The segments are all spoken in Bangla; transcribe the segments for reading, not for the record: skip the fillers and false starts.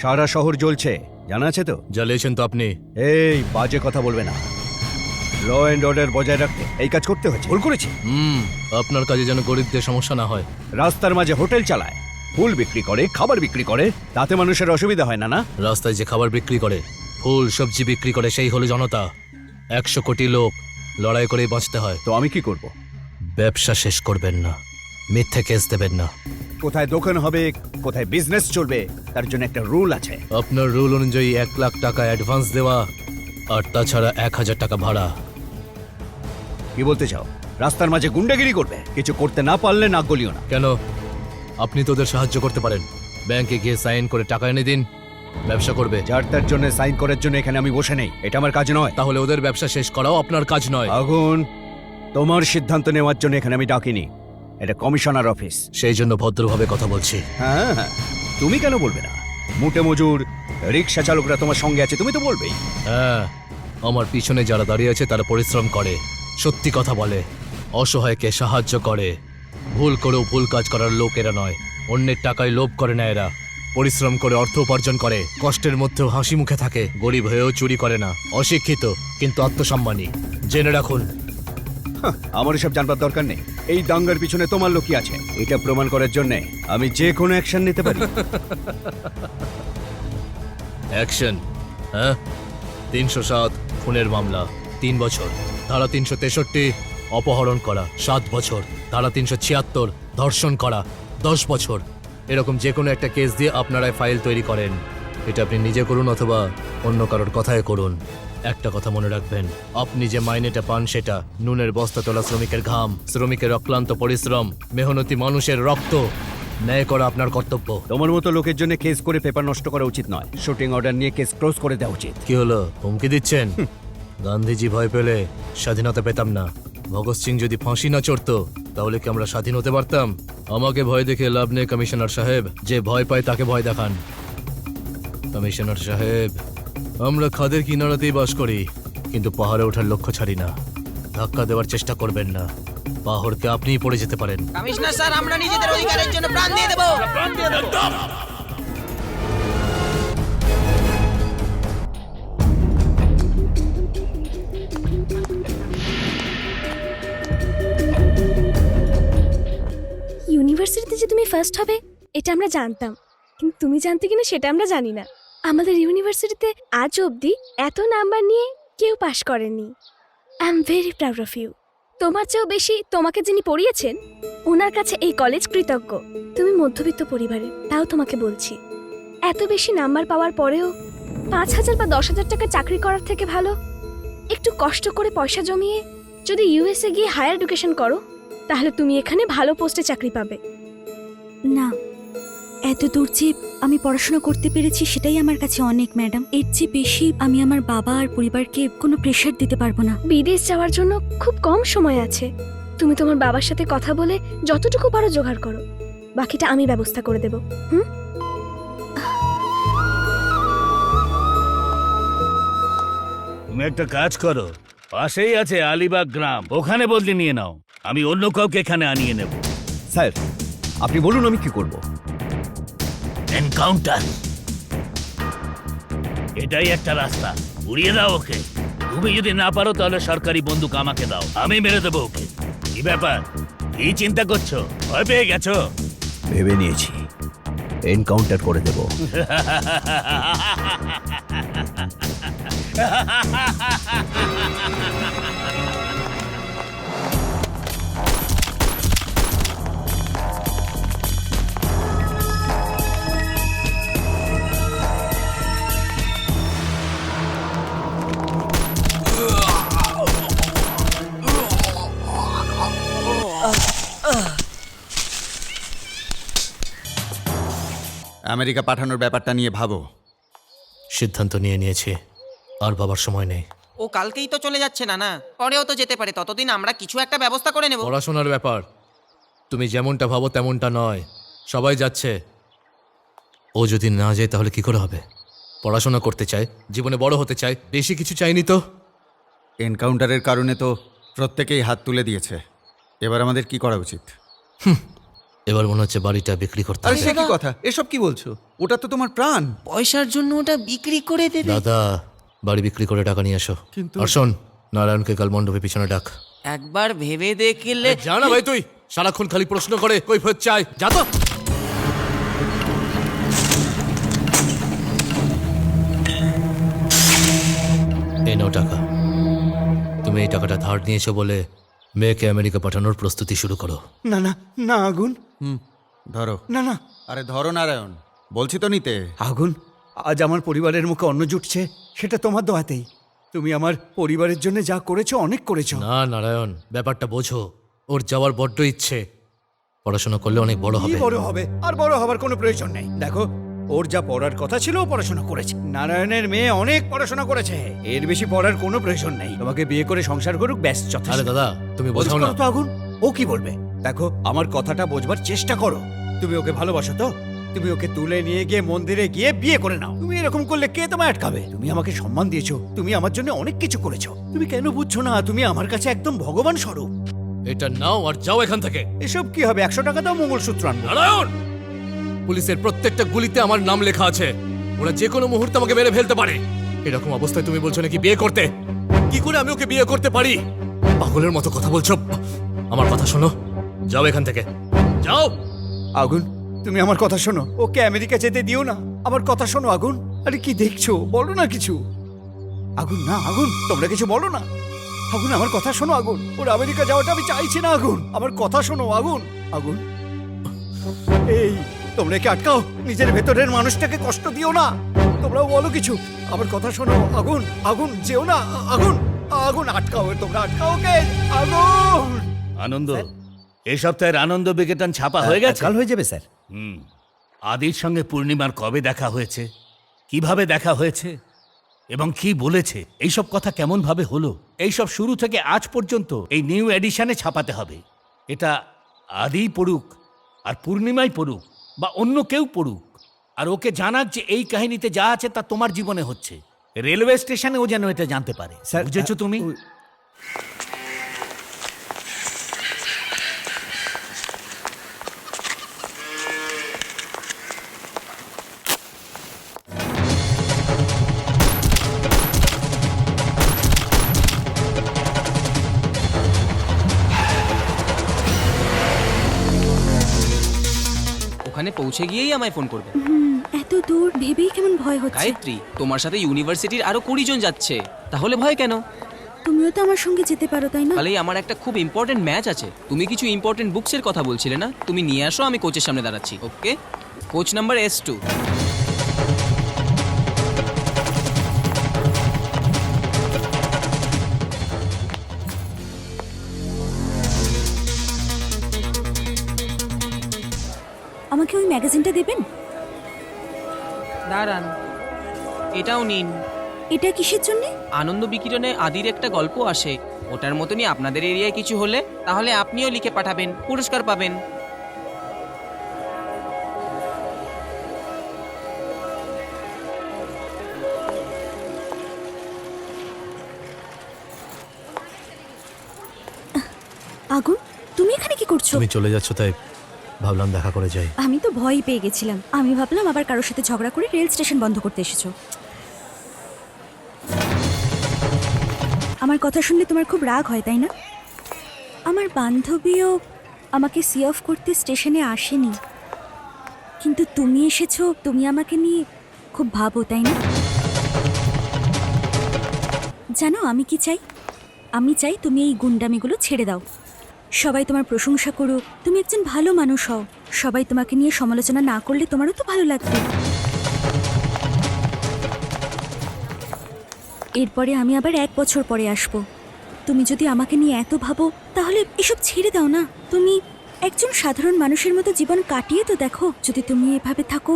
সারা শহর জ্বলছে, জানা আছে তো? জ্বালিয়েছেন তো আপনি। এই বাজে কথা বলবে না। ল অ্যান্ড অর্ডার বজায় রাখতে এই কাজ করতে হয়েছে। ভুল করেছি। আপনার কাজে যেন গরিবদের সমস্যা না হয়। রাস্তার মাঝে হোটেল চালায়, ফুল বিক্রি করে, খাবার বিক্রি করে, তাতে মানুষের অসুবিধা হয় না? না, রাস্তায় যে খাবার বিক্রি করে, ফুল সবজি বিক্রি করে, সেই হলো জনতা। 100 কোটি লোক লড়াই করেই বাঁচতে হয়। তো আমি কি করব? ব্যবসা শেষ করবেন না, মিথ্যে কেস দেবেন না। কোথায় দোকান হবে, কোথায় বিজনেস চলবে, তার জন্য একটা রুল আছে। আপনার রুল অনুযায়ী 1 লাখ টাকা অ্যাডভান্স দেওয়া, আর তাছাড়া 1000 টাকা ভাড়া। কি বলতে চাও? রাস্তার মাঝে গুন্ডাগিরি করবে? কিছু করতে না পারলে নাক গলিও না। কেন? আপনি তো ওদের সাহায্য করতে পারেন। ব্যাংকে গিয়ে সাইন করে টাকা এনে দিন, ব্যবসা করবে। যার তার জন্য সাইন করার জন্য এখানে আমি বসে নেই, এটা আমার কাজ নয়। তাহলে ওদের ব্যবসা শেষ করাও আপনার কাজ নয়। আগুন, তোমার সিদ্ধান্ত নেওয়ার জন্য এখানে আমি ডাকিনি, এটা কমিশনার অফিস। সেই জন্য ভদ্রভাবে কথা বলছি। হ্যাঁ হ্যাঁ, তুমি কেন বলবে না? মুটে মজুর, রিক্সা চালকরা তোমার সঙ্গে আছে, তুমি তো বলবেই। হ্যাঁ, আমার পিছনে যারা দাঁড়িয়ে আছে তারা পরিশ্রম করে, সত্যি কথা বলে, অসহায়কে সাহায্য করে। ভুল করেও ভুল কাজ করার লোক এরা নয়। অন্যের টাকায় লোভ করে না এরা। পরিশ্রম করে অর্থ উপার্জন করে, কষ্টের মধ্যেও হাসি মুখে থাকে। গরিব হয়েও চুরি করে না, অশিক্ষিত কিন্তু আত্মসম্মানী। জেনে রাখুন। আমার এসব জানবার দরকার নেই। এই দাঙ্গার পিছনে তোমার লোকই আছে, এটা প্রমাণ করার জন্য আমি যে কোনো অ্যাকশন নিতে পারি। অ্যাকশন? হ্যাঁ, 307 খুনের মামলা 3 বছর, ধারা 363 অপহরণ করা 7 বছর, ধারা 376 ধর্ষণ করা 10 বছর। এরকম যে কোনো একটা কেস দিয়ে আপনারাই ফাইল তৈরি করেন। এটা আপনি নিজে করুন অথবা অন্য কারোর কথায় করুন। একটা কথা মনে রাখবেন, আপনি যে মাইনেটা পান সেটা নুনের বস্তা তোলা শ্রমিকের ঘাম, শ্রমিকের অক্লান্ত পরিশ্রম, মেহনতি মানুষের রক্ত। ন্যায় করা আপনার কর্তব্য। তোমার মতো লোকের জন্য কেস করে পেপার নষ্ট করা উচিত নয়। শুটিং অর্ডার নিয়ে কেস ক্লোজ করে দেওয়া উচিত। কি হলো, হুমকি দিচ্ছেন? গান্ধীজি ভয় পেলে স্বাধীনতা পেতাম না। ভগৎ সিং যদি ফাঁসি না চড়তো তাহলে কি আমরা স্বাধীন হতে পারতাম? আমাকে ভয় দেখে লাভ নেই কমিশনার সাহেব। যে ভয় পায় তাকে ভয় দেখান। কমিশনার সাহেব, আমরা খাদের কিনারাতেই বাস করি, কিন্তু পাহাড়ে ওঠার লক্ষ্য ছাড়ি না। ধাক্কা দেওয়ার চেষ্টা করবেন না, পাহাড়কে আপনিই পড়ে যেতে পারেন। কমিশনার স্যার, আমরা নিজেদের অধিকারের জন্য প্রাণ দিয়ে দেব। ইউনিভার্সিটিতে যে তুমি ফার্স্ট হবে এটা আমরা জানতাম, কিন্তু তুমি জানতে কিনা সেটা আমরা জানি না। আমাদের ইউনিভার্সিটিতে আজ অবধি এত নাম্বার নিয়ে কেউ পাশ করেনি। I am very proud of you. তোমার চেয়েও বেশি তোমাকে যিনি পড়িয়েছেন ওনার কাছে এই কলেজ কৃতজ্ঞ। তুমি মধ্যবিত্ত পরিবারের, তাও তোমাকে বলছি, এত বেশি নাম্বার পাওয়ার পরেও 5,000 বা 10,000 টাকা চাকরি করার থেকে ভালো একটু কষ্ট করে পয়সা জমিয়ে যদি ইউএসএ গিয়ে হায়ার এডুকেশন করো, তাহলে তুমি এখানে ভালো পোস্টে চাকরি পাবে। না, এত দূর যে আমি পড়াশোনা করতে পেরেছি সেটাই আমার কাছে অনেক ম্যাডাম। এর চেয়ে বেশি আমি আমার বাবা আর পরিবারকে কোনো প্রেশার দিতে পারবো না। বিদেশ যাওয়ার জন্য খুব কম সময় আছে। তুমি তোমার বাবার সাথে কথা বলে যতটুকু পারো জোগাড় করো, বাকিটা আমি ব্যবস্থা করে দেব। তুমি একটা কাজ করো, পাশেই আছে আলিবাগ গ্রাম, ওখানে বদলি নিয়ে নাও। আমি অন্য কাউকে এখানে আনিয়ে নেব। স্যার, আপনি বলুন আমি কি করব। এনকাউন্টার, এটাই একটা রাস্তা। উড়িয়ে দাও ওকে। তুমি যদি না পারো তাহলে সরকারি বন্দুক আমাকে দাও, আমি মেরে দেবো ওকে। কি ব্যাপার, কি চিন্তা করছো? ভয় পেয়ে গেছো? ভেবে নিয়েছি, এনকাউন্টার করে দেব। আমেরিকা পাঠানোর ব্যাপারটা নিয়ে ভাবো। সিদ্ধান্ত নিয়ে নিয়েছি, আর বাবার সময় নেই। ও কালকেই তো চলে যাচ্ছে না, না পরেও তো যেতে পারে। ততদিন আমরা কিছু একটা ব্যবস্থা করে নেব। পড়াশোনার ব্যাপার, তুমি যেমনটা ভাবো তেমনটা নয়। সবাই যাচ্ছে, ও যদি না যায় তাহলে কি করে হবে? পড়াশোনা করতে চায়, জীবনে বড় হতে চায়, বেশি কিছু চাইনি তো। এনকাউন্টারের কারণে তো প্রত্যেকেই হাত তুলে দিয়েছে। এবার আমাদের কি করা উচিত? এবার মনে হচ্ছে বাড়িটা বিক্রি করতে আরে হবে। সে কি কথা, এসব কি বলছো? ওটা তো তোমার প্রাণ। পয়সার জন্য ওটা বিক্রি করে দেবে? দাদা, বাড়ি বিক্রি করে টাকা নিয়ে এসো। কিন্তু- আর শোন, নারায়ণকে কাল মণ্ডপে পিছনে ডাক। একবার ভেবে দেখলে যা না ভাই, তুই সারাক্ষণ খালি প্রশ্ন করে কৈফিয়ত চাই, যা তো। এই নাও টাকা। তুমি এই টাকাটা ধার নিয়েছো বলে মেয়েকে আমেরিকা পাঠানোর প্রস্তুতি শুরু করো। না না না আগুন, ধরো। না না আরে ধরো নারায়ণ, বলছি তো নিতে। আগুন, আজ আমার পরিবারের মুখে অন্ন জুটছে সেটা তোমার দোয়াতেই। তুমি আমার পরিবারের জন্য যা করেছো, অনেক করেছো। না নারায়ণ, ব্যাপারটা বোঝো। ওর যাওয়ার বড্ড ইচ্ছে। পড়াশোনা করলে অনেক বড় কি হবে। বড় হবে? আর বড় হবার কোনো প্রয়োজন নেই। দেখো, ওর যা পড়ার কথা ছিল ও পড়াশোনা করেছে। নারায়ণের মেয়ে অনেক পড়াশোনা করেছে, এর বেশি পড়ার কোনো প্রয়োজন নেই। তোমাকে বিয়ে করে সংসার করুক, ব্যাস যথেষ্ট। আরে দাদা, তুমি বোঝাও না। বলছো তো আগুন, ও কি বলবে? দেখো, আমার কথাটা বোঝবার চেষ্টা করো। তুমি ওকে ভালোবাসো তো? তুমি ওকে তুলে নিয়ে গিয়ে মন্দিরে গিয়ে বিয়ে করে নাও। তুমি এরকম করলে কে তোমায় আটকাবে? তুমি আমাকে সম্মান দিয়েছো, তুমি আমার জন্য অনেক কিছু করেছো। তুমি কেন বুঝছো না? তুমি আমার কাছে একদম ভগবান স্বরূপ। এটা নাও আর যাও এখান থেকে। এসব কি হবে? 100 টাকা দাও, মঙ্গলসূত্র আনবো। নারায়ণ, পুলিশের প্রত্যেকটা গুলিতে আমার নাম লেখা আছে। ওরা যে কোনো মুহূর্তে আমাকে মেরে ফেলতে পারে। এরকম অবস্থায় তুমি বলছো নাকি বিয়ে করতে? কি করে আমি ওকে বিয়ে করতে পারি? পাগলের মতো কথা বলছো। আমার কথা শোনো, যাও এখান থেকে, যাও। আগুন, তুমি আমার কথা শোনো, ওকে আমেরিকা যেতে দিও না। আমার কথা শোনো আগুন। আরে কি দেখছো? বলো না কিছু। আগুন, না আগুন, তোমরা কিছু বলো না। আগুন, আমার কথা শোনো আগুন। ওর আমেরিকা যাওয়াটা আমি চাইছি না আগুন। আমার কথা শোনো আগুন। আগুন, এই তোমরা কি আটকাও? নিজের ভেতরের মানুষটাকে কষ্ট দিও না। তোমরাও বলো কিছু। আমার কথা শোনো আগুন। আগুন, যেও না। আগুন, আগুন, আটকাও, তোমরা আটকাও ওকে। আগুন। আনন্দ, এই সপ্তাহের আনন্দ বিকেতন ছাপা হয়ে গেছে? কাল হয়ে যাবে স্যার। আদির সঙ্গে পূর্ণিমার কবে দেখা হয়েছে, কিভাবে দেখা হয়েছে এবং কি বলেছে, এইসব কথা কেমন ভাবে হলো, এইসব শুরু থেকে আজ পর্যন্ত এই নিউ এডিশনে ছাপাতে হবে। এটা আদিই পড়ুক আর পূর্ণিমাই পড়ুক বা অন্য কেউ পড়ুক, আর ওকে জানাক যে এই কাহিনীতে যা আছে তা তোমার জীবনে হচ্ছে। রেলওয়ে স্টেশনে ও যেন এটা জানতে পারে। স্যার, বুঝেছো তুমি? ওখানে পৌঁছে গিয়েই আমায় ফোন করবে। এত দূর ভেবেই কেমন ভয় হচ্ছে। গায়ত্রী, তোমার সাথে ইউনিভার্সিটির আরো 20 জন যাচ্ছে, তাহলে ভয় কেন? তুমিও তো আমার সঙ্গে যেতে পারো, তাই না? কালই আমার একটা খুব ইম্পর্টেন্ট ম্যাচ আছে। তুমি কিছু ইম্পর্টেন্ট বুকসের কথা বলছিলে না? তুমি নিয়ে আসো, আমি কোচের সামনে দাঁড়াচ্ছি। ওকে, কোচ নাম্বার S2। আমাকে ওই ম্যাগাজিনটা দেবেন? দাঁড়ান, এটাও নিন। এটা কিসের জন্য? আনন্দ বিকিরণে আদির একটা গল্প আসে, ওটার মতনই আপনাদের এরিয়ায় কিছু হলে তাহলে আপনিও লিখে পাঠাবেন, পুরস্কার পাবেন। আগুন, তুমি এখানে কি করছো? তুমি চলে যাচ্ছ তাই ভাবলাম দেখা করে যাই। আমি তো ভয়ই পেয়ে গেছিলাম। আমি ভাবলাম আবার কারোর সাথে ঝগড়া করে রেল স্টেশন বন্ধ করতে এসেছো। আমার কথা শুনলে তোমার খুব রাগ হয়, তাই না? আমার বান্ধবীও আমাকে সি অফ করতে স্টেশনে আসেনি, কিন্তু তুমি এসেছো। তুমি আমাকে নিয়ে খুব ভাবো, তাই না? জানো আমি কি চাই? আমি চাই তুমি এই গুন্ডামিগুলো ছেড়ে দাও। সবাই তোমার প্রশংসা করুক, তুমি একজন ভালো মানুষ হও। সবাই তোমাকে নিয়ে সমালোচনা না করলে তোমারও তো ভালো লাগবে। এরপরে আমি আবার 1 বছর পরে আসব। তুমি যদি আমাকে নিয়ে এত ভাবো তাহলে এসব ছেড়ে দাও না। তুমি একজন সাধারণ মানুষের মতো জীবন কাটিয়ে তো দেখো। যদি তুমি এভাবে থাকো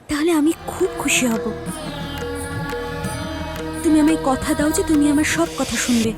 তাহলে আমি খুব খুশি হব। তুমি আমায় কথা দাও যে তুমি আমার সব কথা শুনবে।